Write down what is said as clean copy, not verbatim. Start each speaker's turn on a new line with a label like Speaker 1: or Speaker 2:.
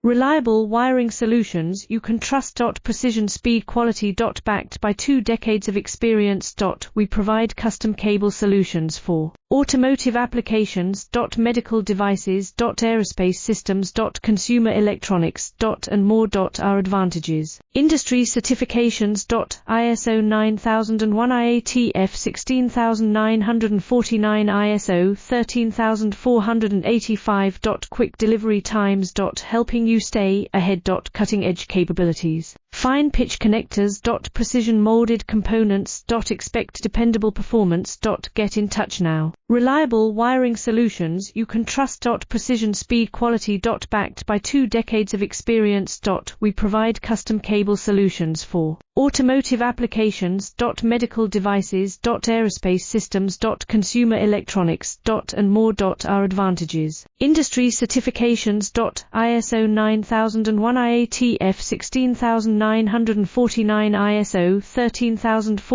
Speaker 1: Reliable wiring solutions you can trust. Precision, speed, quality. Backed by 2 decades of experience. We provide custom cable solutions for automotive applications. Medical devices. Aerospace systems. Consumer electronics. And more. Our advantages: industry certifications. ISO 9001, IATF 16949, ISO 13485. Quick delivery times. Helping you stay ahead. Cutting edge capabilities. Fine pitch connectors. Precision molded components. Expect dependable performance. Get in touch now. Reliable wiring solutions you can trust. Precision, speed, quality. Backed by 2 decades of experience. We provide custom cable solutions for automotive applications. Medical devices. Aerospace systems. Consumer electronics. And more. Our advantages: industry certifications. ISO 9001, IATF 16949, ISO 13485.